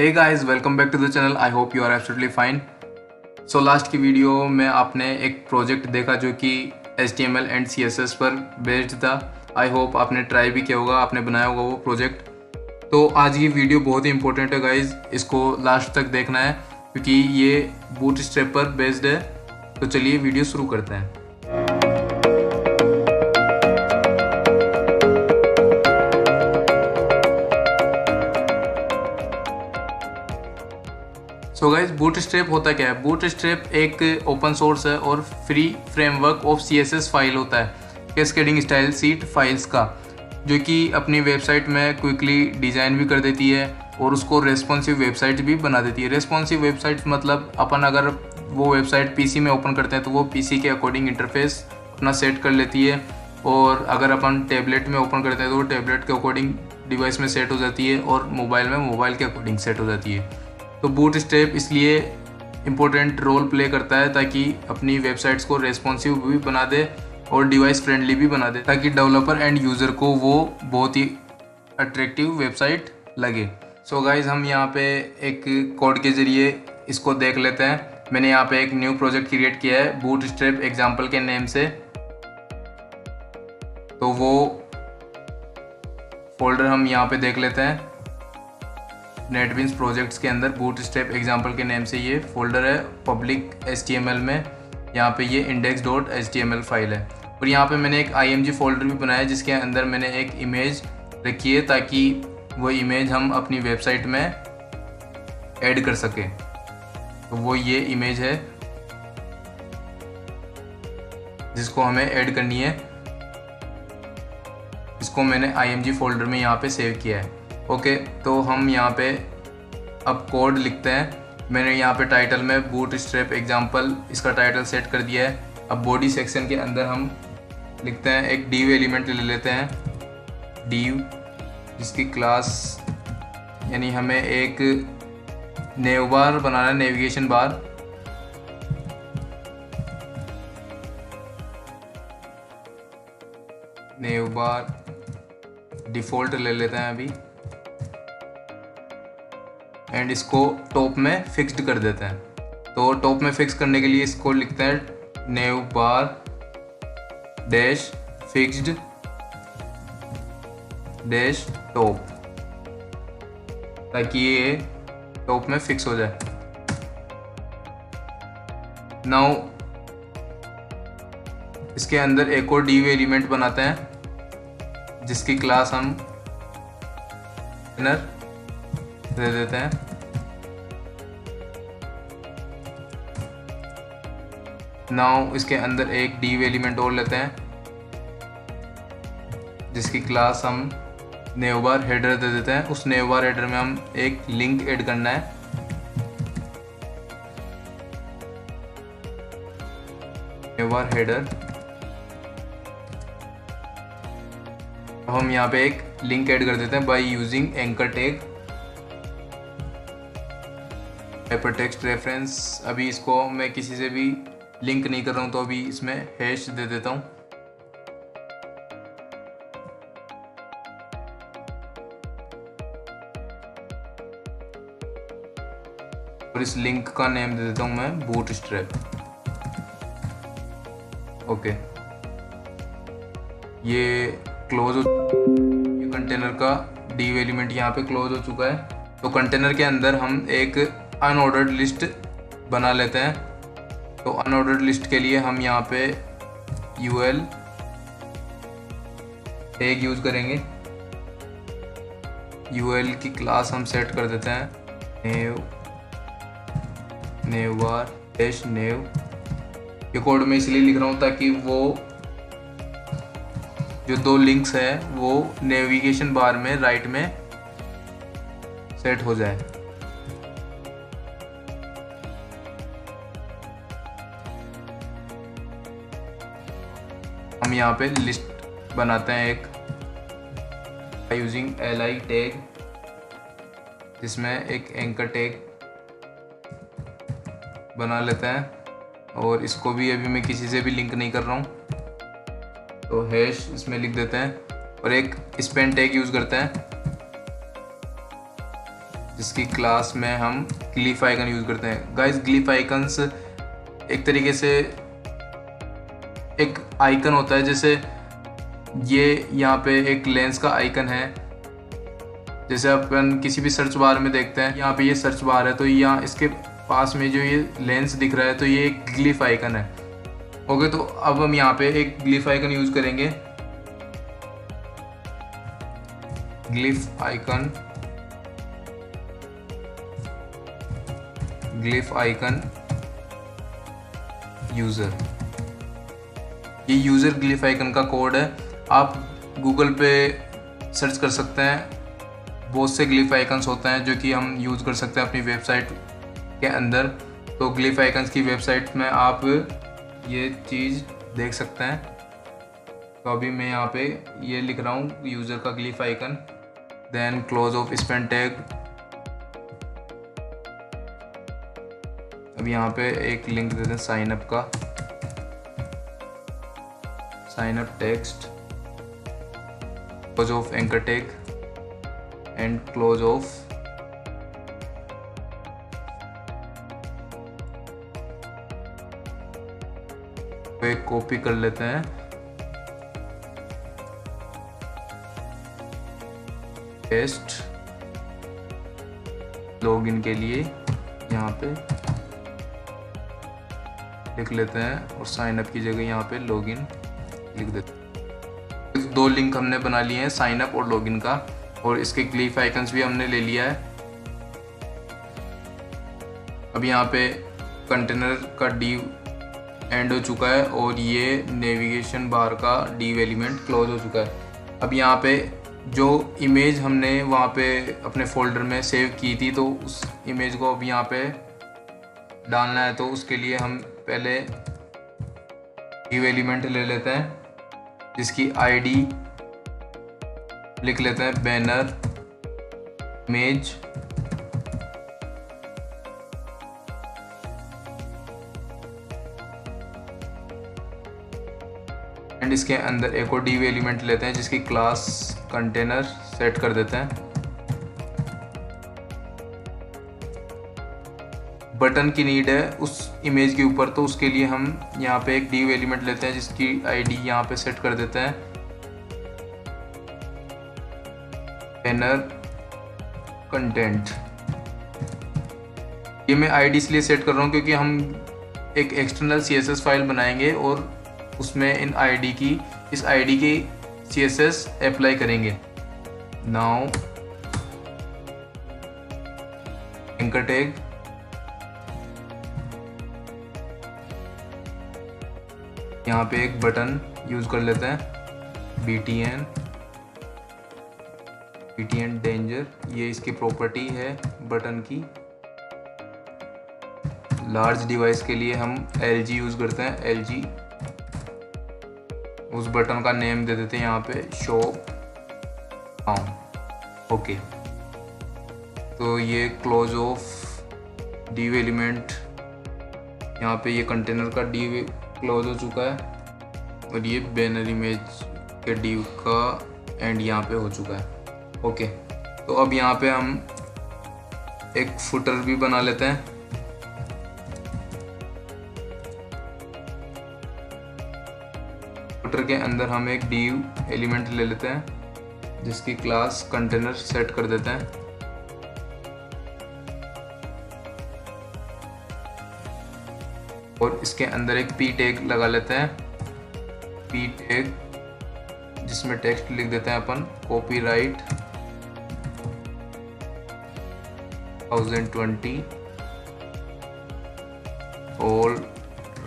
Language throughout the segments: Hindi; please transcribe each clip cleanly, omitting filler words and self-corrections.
Hey guys, welcome back to the channel. I hope you are absolutely fine. So last की वीडियो में आपने एक प्रोजेक्ट देखा जो कि HTML एंड CSS पर बेस्ड था। आई होप आपने ट्राई भी किया होगा, आपने बनाया होगा वो प्रोजेक्ट। तो आज की वीडियो बहुत ही इंपॉर्टेंट है गाइस, इसको लास्ट तक देखना है क्योंकि ये बूटस्ट्रैप पर बेस्ड है। तो चलिए वीडियो शुरू करते हैं। सो गाइस, बूटस्ट्रैप होता क्या है? बूटस्ट्रैप एक ओपन सोर्स है और free framework of CSS file होता है, कैस्केडिंग स्टाइल शीट फाइल्स का, जो कि अपनी वेबसाइट में क्विकली डिज़ाइन भी कर देती है और उसको रेस्पॉन्सिव वेबसाइट भी बना देती है। रेस्पॉन्सिव वेबसाइट मतलब अपन अगर वो वेबसाइट PC में ओपन करते हैं तो वो PC के अकॉर्डिंग इंटरफेस अपना सेट कर लेती है, और अगर अपन टैबलेट में ओपन करते हैं तो वो टैबलेट के अकॉर्डिंग डिवाइस में सेट हो जाती है, और मोबाइल में मोबाइल के अकॉर्डिंग सेट हो जाती है। तो बूटस्ट्रैप इसलिए इम्पोर्टेंट रोल प्ले करता है ताकि अपनी वेबसाइट्स को रेस्पॉन्सिव भी बना दे और डिवाइस फ्रेंडली भी बना दे, ताकि डेवलपर एंड यूज़र को वो बहुत ही अट्रैक्टिव वेबसाइट लगे। सो गाइज, हम यहाँ पे एक कोड के ज़रिए इसको देख लेते हैं। मैंने यहाँ पे एक न्यू प्रोजेक्ट क्रिएट किया है बूटस्ट्रैप एग्जाम्पल के नेम से। तो वो फोल्डर हम यहाँ पे देख लेते हैं। नेटबीन्स प्रोजेक्ट्स के अंदर बूटस्ट्रैप एग्जाम्पल के नेम से ये फोल्डर है पब्लिक HTML में। यहाँ पे ये index.html फाइल है, और यहाँ पे मैंने एक img फोल्डर भी बनाया जिसके अंदर मैंने एक इमेज रखी है ताकि वो इमेज हम अपनी वेबसाइट में ऐड कर सकें। तो वो ये इमेज है जिसको हमें ऐड करनी है। इसको मैंने img फोल्डर में यहाँ पे सेव किया है। ओके, तो हम यहाँ पे अब कोड लिखते हैं। मैंने यहाँ पे टाइटल में बूटस्ट्रैप एग्जाम्पल इसका टाइटल सेट कर दिया है। अब बॉडी सेक्शन के अंदर हम लिखते हैं, एक div एलिमेंट ले लेते हैं, div, जिसकी क्लास यानी हमें एक नेव बार बनाना है, नेविगेशन बार। नेव बार डिफ़ॉल्ट ले लेते हैं अभी, एंड इसको टॉप में फिक्स्ड कर देते हैं। तो टॉप में फिक्स करने के लिए इसको लिखते हैं नेव बार डैश फिक्स्ड डैश टॉप, ताकि ये टॉप में फिक्स हो जाए। नाउ इसके अंदर एक और div एलिमेंट बनाते हैं जिसकी क्लास हम इनर दे देते हैं। नाउ इसके अंदर एक div एलिमेंट और लेते हैं जिसकी क्लास हम नेवबार हेडर दे देते हैं। उस नेवबार हेडर में हम एक लिंक ऐड करना है। नेवबार हेडर, हम यहाँ पे एक लिंक ऐड कर देते हैं by using anchor tag, hypertext reference. अभी इसको मैं किसी से भी लिंक नहीं कर रहा हूँ तो अभी इसमें हैश दे देता हूँ। और इस लिंक का नेम दे देता हूँ मैं बूटस्ट्रैप। ओके, ये क्लोज हो, ये कंटेनर का div एलिमेंट यहाँ पे क्लोज हो चुका है। तो कंटेनर के अंदर हम एक अनऑर्डर्ड लिस्ट बना लेते हैं। तो अनऑर्डर्ड लिस्ट के लिए हम यहाँ पे UL टैग यूज करेंगे। UL की क्लास हम सेट कर देते हैं नेवबार डैश नेव। ये कोड मैं इसलिए लिख रहा हूँ ताकि वो जो दो लिंक्स है वो नेविगेशन बार में राइट में सेट हो जाए। हम यहाँ पे लिस्ट बनाते हैं एक यूजिंग li टैग, जिसमें एक एंकर टैग बना लेते हैं, और इसको भी अभी मैं किसी से भी लिंक नहीं कर रहा हूँ। तो हैश इसमें लिख देते हैं और एक स्पेन टैग यूज़ करते हैं जिसकी क्लास में हम ग्लिफ आइकन यूज़ करते हैं। गाइस ग्लिफ आइकन्स एक तरीके से एक आइकन होता है, जैसे ये यहाँ पे एक लेंस का आइकन है, जैसे अपन किसी भी सर्च बार में देखते हैं, यहाँ पे ये सर्च बार है तो यहाँ इसके पास में जो ये लेंस दिख रहा है तो ये एक ग्लिफ आइकन है। ओके, तो अब हम यहाँ पे एक ग्लिफ आइकन यूज़ करेंगे। ग्लिफ आइकन यूज़र, ये यूज़र ग्लिफ आइकन का कोड है। आप गूगल पे सर्च कर सकते हैं, बहुत से ग्लिफ आइकन्स होते हैं जो कि हम यूज़ कर सकते हैं अपनी वेबसाइट के अंदर। तो ग्लिफ आइकन्स की वेबसाइट में आप ये चीज़ देख सकते हैं। तो अभी मैं यहाँ पे ये लिख रहा हूँ यूज़र का glyph icon, then close of span tag. अब यहाँ पे एक लिंक देते हैं साइन अप का, sign up text, close of anchor tag and close of एक कॉपी कर लेते हैं। पेस्ट लॉगिन के लिए यहाँ पे लिख लेते हैं और साइन अप की जगह यहाँ पे लॉगिन लिख देते हैं। दो लिंक हमने बना लिए हैं, साइन अप और लॉगिन का, और इसके ग्लिफ आइकन्स भी हमने ले लिया है। अब यहाँ पे कंटेनर का डिव एंड हो चुका है और ये नेविगेशन बार का डिव एलिमेंट क्लोज हो चुका है। अब यहाँ पे जो इमेज हमने वहाँ पे अपने फोल्डर में सेव की थी तो उस इमेज को अब यहाँ पे डालना है। तो उसके लिए हम पहले डिव एलिमेंट ले लेते हैं जिसकी आईडी लिख लेते हैं बैनर इमेज, एंड इसके अंदर एक और डिव एलिमेंट लेते हैं जिसकी क्लास कंटेनर सेट कर देते हैं। बटन की नीड है उस इमेज के ऊपर, तो उसके लिए हम यहाँ पे एक डिव एलिमेंट लेते हैं जिसकी आईडी यहाँ पे सेट कर देते हैं बैनर कंटेंट। ये मैं आईडी इसलिए सेट कर रहा हूँ क्योंकि हम एक एक्सटर्नल CSS फाइल बनाएंगे और उसमें इस आईडी की CSS अप्लाई करेंगे। नाउ एंकर टैग, यहाँ पे एक बटन यूज कर लेते हैं BTN डेंजर, ये इसकी प्रॉपर्टी है बटन की। लार्ज डिवाइस के लिए हम LG यूज करते हैं, LG। उस बटन का नेम दे देते हैं यहाँ पे शो नाउ। ओके, तो ये क्लोज ऑफ डिव एलिमेंट, यहाँ पे ये कंटेनर का डिव क्लोज हो चुका है और ये बैनर इमेज के डिव का एंड यहाँ पे हो चुका है। ओके, तो अब यहाँ पे हम एक फुटर भी बना लेते हैं। फुटर के अंदर हम एक डिव एलिमेंट ले लेते हैं जिसकी क्लास कंटेनर सेट कर देते हैं। और इसके अंदर एक P टैग लगा लेते हैं, P टैग जिसमें टेक्स्ट लिख देते हैं अपन copyright 2020 all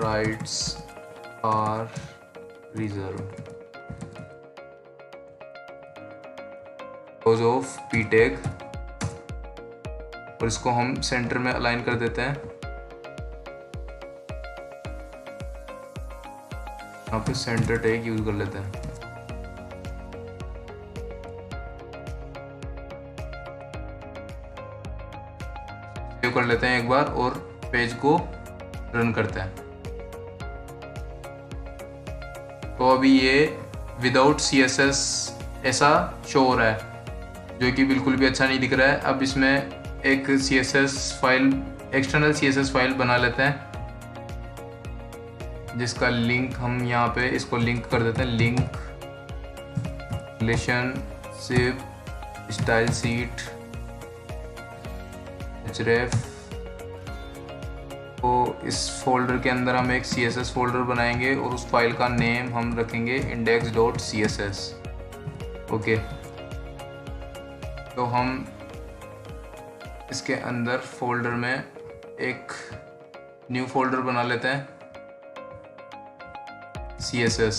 rights are reserved, close of P टैग, और इसको हम सेंटर में अलाइन कर देते हैं। यहाँ पे सेंटर टैग यूज कर लेते हैं। सेव कर लेते हैं एक बार और पेज को रन करते हैं। तो अभी ये विदाउट CSS ऐसा शो हो रहा है जो कि बिल्कुल भी अच्छा नहीं दिख रहा है। अब इसमें एक CSS file, external CSS file बना लेते हैं, जिसका लिंक हम यहाँ पे इसको लिंक कर देते हैं, link relationship style sheet href। तो इस फोल्डर के अंदर हम एक CSS फोल्डर बनाएंगे और उस फाइल का नेम हम रखेंगे index.css। ओके, तो हम इसके अंदर फोल्डर में एक न्यू फोल्डर बना लेते हैं CSS।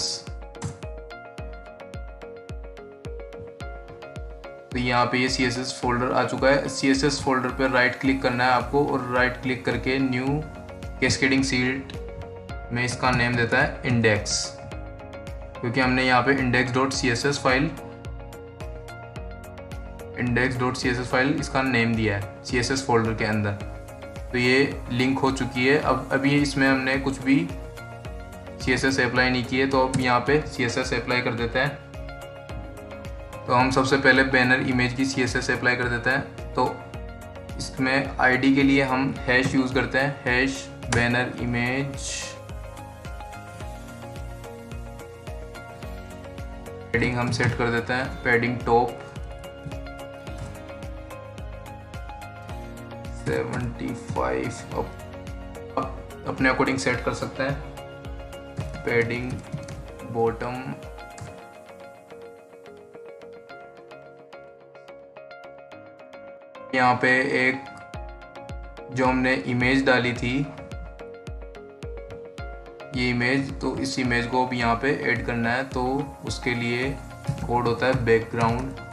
तो यहाँ पे ये CSS फोल्डर आ चुका है। CSS फोल्डर पर राइट क्लिक करना है आपको और राइट क्लिक करके न्यू कैस्केडिंग शीट में इसका नेम देता है इंडेक्स, क्योंकि हमने यहाँ पे index.css फाइल इसका नेम दिया है CSS फोल्डर के अंदर। तो ये लिंक हो चुकी है। अब अभी इसमें हमने कुछ भी CSS अप्लाई नहीं किए, तो अब यहाँ पे CSS अप्लाई कर देते हैं। तो हम सबसे पहले बैनर इमेज की CSS अप्लाई कर देते हैं। तो इसमें ID के लिए हम हैश यूज़ करते हैं, हैश बैनर इमेज, पैडिंग हम सेट कर देते हैं, पैडिंग टॉप 75, अब अपने अकॉर्डिंग सेट कर सकते हैं, पैडिंग बॉटम यहाँ पे एक जो हमने इमेज डाली थी ये इमेज, तो इस इमेज को भी यहाँ पे ऐड करना है। तो उसके लिए कोड होता है बैकग्राउंड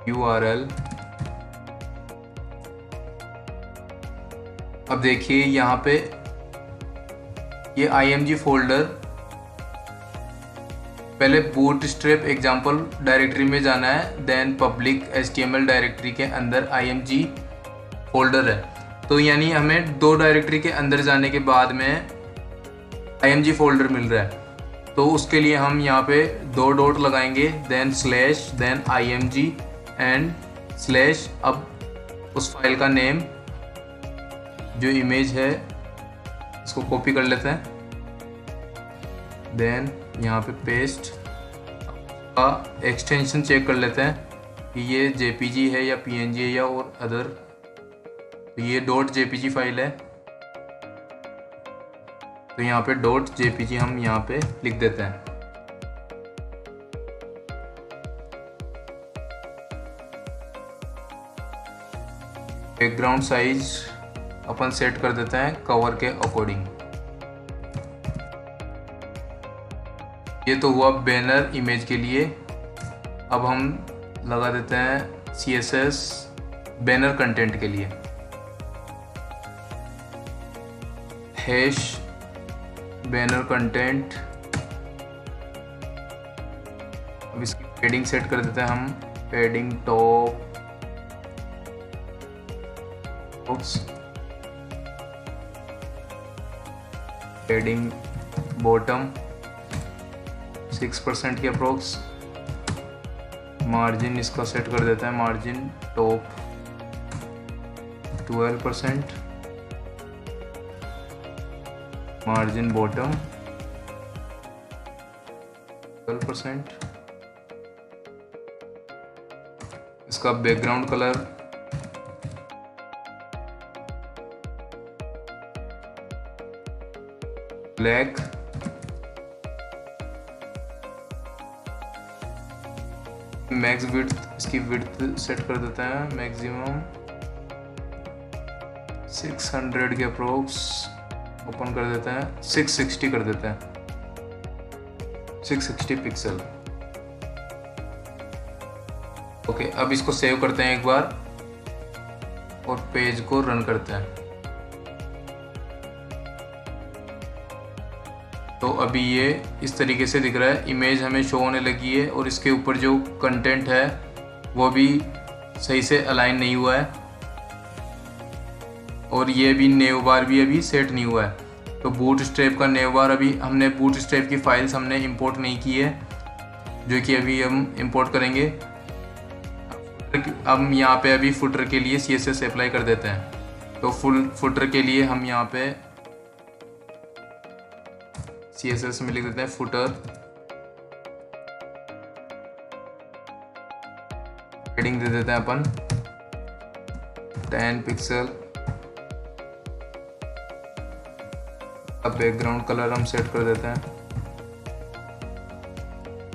URL। अब देखिए यहाँ पे ये img फोल्डर, पहले बूटस्ट्रैप एग्जाम्पल डायरेक्टरी में जाना है, देन पब्लिक HTML डायरेक्टरी के अंदर img फोल्डर है। तो यानी हमें दो डायरेक्टरी के अंदर जाने के बाद में img फोल्डर मिल रहा है। तो उसके लिए हम यहाँ पे 2 डॉट लगाएंगे, then slash, then img and slash. अब उस फाइल का नेम जो इमेज है इसको कॉपी कर लेते हैं, देन यहाँ पे पेस्ट। का एक्सटेंशन चेक कर लेते हैं कि ये JPG है या PNG है या और अदर। तो ये .jpg फाइल है, तो यहाँ पे .jpg हम यहाँ पे लिख देते हैं। बैकग्राउंड साइज अपन सेट कर देते हैं कवर के अकॉर्डिंग। ये तो हुआ बैनर इमेज के लिए। अब हम लगा देते हैं CSS बैनर कंटेंट के लिए, हैश बैनर कंटेंट। अब इसकी पैडिंग सेट कर देते हैं हम, पैडिंग टॉप पैडिंग बॉटम 6% की अप्रोक्स। मार्जिन इसका सेट कर देते हैं, मार्जिन टॉप 12%, मार्जिन बॉटम 12%। इसका background colour black. Max width, इसकी विड्थ सेट कर देते हैं मैक्सिमम 600 के अप्रोक्स। ओपन कर देते हैं, 660 कर देते हैं, 660 पिक्सल। ओके, अब इसको सेव करते हैं एक बार और पेज को रन करते हैं। तो अभी ये इस तरीके से दिख रहा है, इमेज हमें शो होने लगी है और इसके ऊपर जो कंटेंट है वो भी सही से अलाइन नहीं हुआ है और ये भी नेव बार भी अभी सेट नहीं हुआ है। तो बूटस्ट्रैप का नेव बार, अभी हमने बूटस्ट्रैप की फाइल्स हमने इंपोर्ट नहीं की है, जो कि अभी हम इंपोर्ट करेंगे। हम यहाँ पे अभी फुटर के लिए CSS अप्लाई कर देते हैं। तो फुल फुटर के लिए हम यहाँ पे CSS में लिख देते हैं फुटर, हेडिंग दे देते हैं अपन 10 पिक्सल। अब बैकग्राउंड कलर हम सेट कर देते हैं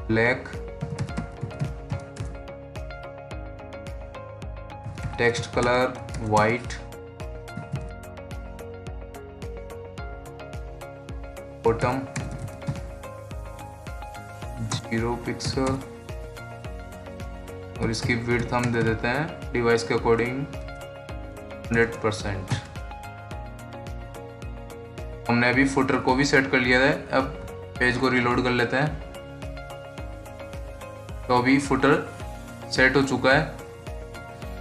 black, text colour white, bottom 0 pixel और इसकी विड्थ हम दे देते हैं डिवाइस के अकॉर्डिंग 100%। हमने अभी फुटर को भी सेट कर लिया है। अब पेज को रिलोड कर लेते हैं। तो अभी फुटर सेट हो चुका है।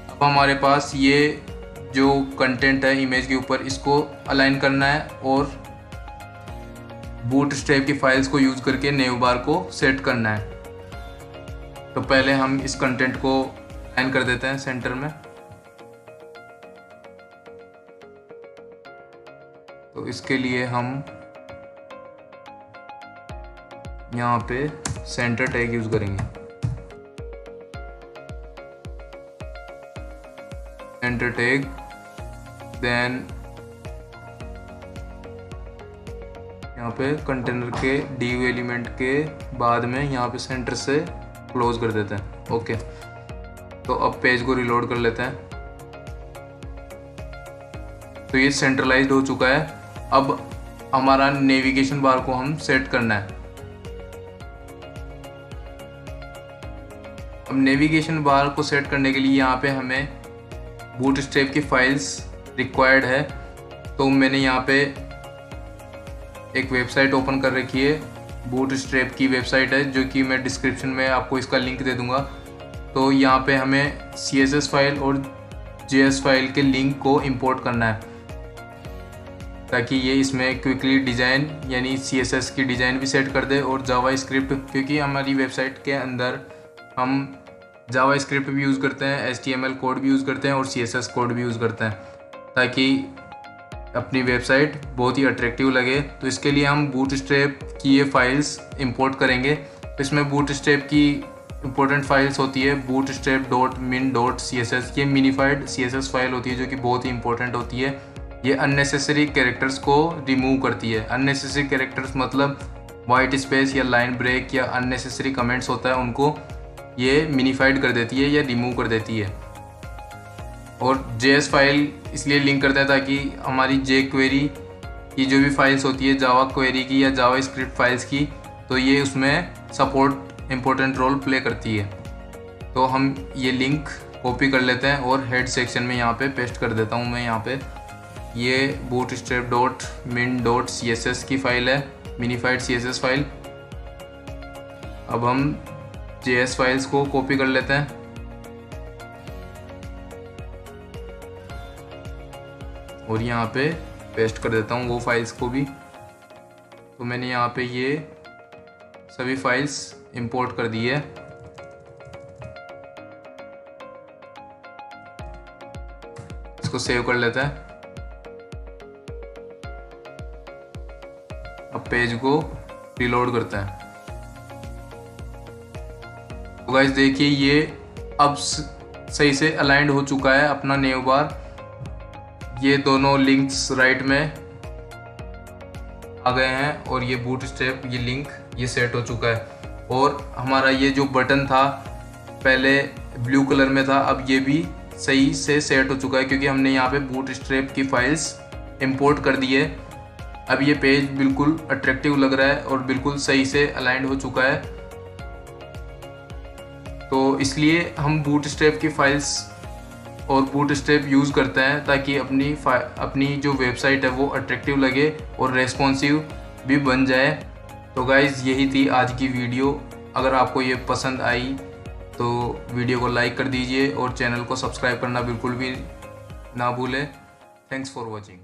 अब हमारे पास ये जो कंटेंट है इमेज के ऊपर, इसको अलाइन करना है और बूटस्ट्रैप की फाइल्स को यूज करके नेव बार को सेट करना है। तो पहले हम इस कंटेंट को अलाइन कर देते हैं सेंटर में। तो इसके लिए हम यहाँ पे सेंटर टैग यूज करेंगे। सेंटर टैग, देन यहाँ पे कंटेनर के div एलिमेंट के बाद में यहाँ पे सेंटर से क्लोज कर देते हैं। ओके, तो अब पेज को रिलोड कर लेते हैं। तो ये सेंट्रलाइज्ड हो चुका है। अब हमारा नेविगेशन बार को हम सेट करना है। अब नेविगेशन बार को सेट करने के लिए यहाँ पे हमें बूटस्ट्रैप की फाइल्स रिक्वायर्ड है। तो मैंने यहाँ पे एक वेबसाइट ओपन कर रखी है, बूटस्ट्रैप की वेबसाइट है, जो कि मैं डिस्क्रिप्शन में आपको इसका लिंक दे दूंगा। तो यहाँ पे हमें CSS फाइल और JS फाइल के लिंक को इंपोर्ट करना है, ताकि ये इसमें क्विकली डिज़ाइन यानी CSS की डिज़ाइन भी सेट कर दे और जावास्क्रिप्ट, क्योंकि हमारी वेबसाइट के अंदर हम जावास्क्रिप्ट भी यूज़ करते हैं, HTML कोड भी यूज़ करते हैं और CSS कोड भी यूज़ करते हैं, ताकि अपनी वेबसाइट बहुत ही अट्रैक्टिव लगे। तो इसके लिए हम बूटस्ट्रैप की ये फाइल्स इंपोर्ट करेंगे। तो इसमें बूटस्ट्रैप की इंपॉर्टेंट फाइल्स होती है bootstrap.min.css। ये मिनीफाइड CSS फाइल होती है, जो कि बहुत ही इंपॉर्टेंट होती है। ये अननेसेसरी कैरेक्टर्स को रिमूव करती है। अननेसेसरी कैरेक्टर्स मतलब वाइट स्पेस या लाइन ब्रेक या अननेसेसरी कमेंट्स होता है, उनको ये मिनीफाइड कर देती है या रिमूव कर देती है। और JS फाइल इसलिए लिंक करता है ताकि हमारी jQuery की जो भी फाइल्स होती है, जावा क्वेरी की या जावा स्क्रिप्ट फाइल्स की, तो ये उसमें सपोर्ट इम्पोर्टेंट रोल प्ले करती है। तो हम ये लिंक कॉपी कर लेते हैं और हेड सेक्शन में यहाँ पे पेस्ट कर देता हूँ मैं। यहाँ पे ये bootstrap.min.css की फाइल है, मिनीफाइड CSS फाइल। अब हम JS फाइल्स को कॉपी कर लेते हैं और यहाँ पे पेस्ट कर देता हूँ वो फाइल्स को भी। तो मैंने यहाँ पे ये सभी फाइल्स इंपोर्ट कर दी है। इसको सेव कर लेते हैं। अब पेज को रिलोड करते हैं। तो गाइस देखिए, ये अब सही से अलाइंड हो चुका है अपना नेव बार। ये दोनों लिंक्स राइट में आ गए हैं और ये बूटस्ट्रैप ये लिंक ये सेट हो चुका है। और हमारा ये जो बटन था पहले ब्लू कलर में था, अब ये भी सही से सेट हो चुका है, क्योंकि हमने यहाँ पे बूटस्ट्रैप की फाइल्स इंपोर्ट कर दी है। अब ये पेज बिल्कुल अट्रैक्टिव लग रहा है और बिल्कुल सही से अलाइंड हो चुका है। तो इसलिए हम बूटस्ट्रैप की फाइल्स और बूटस्ट्रैप यूज़ करते हैं, ताकि अपनी जो वेबसाइट है वो अट्रैक्टिव लगे और रेस्पॉन्सिव भी बन जाए। तो गाइज़ यही थी आज की वीडियो। अगर आपको ये पसंद आई तो वीडियो को लाइक कर दीजिए और चैनल को सब्सक्राइब करना बिल्कुल भी ना भूलें। Thanks for watching.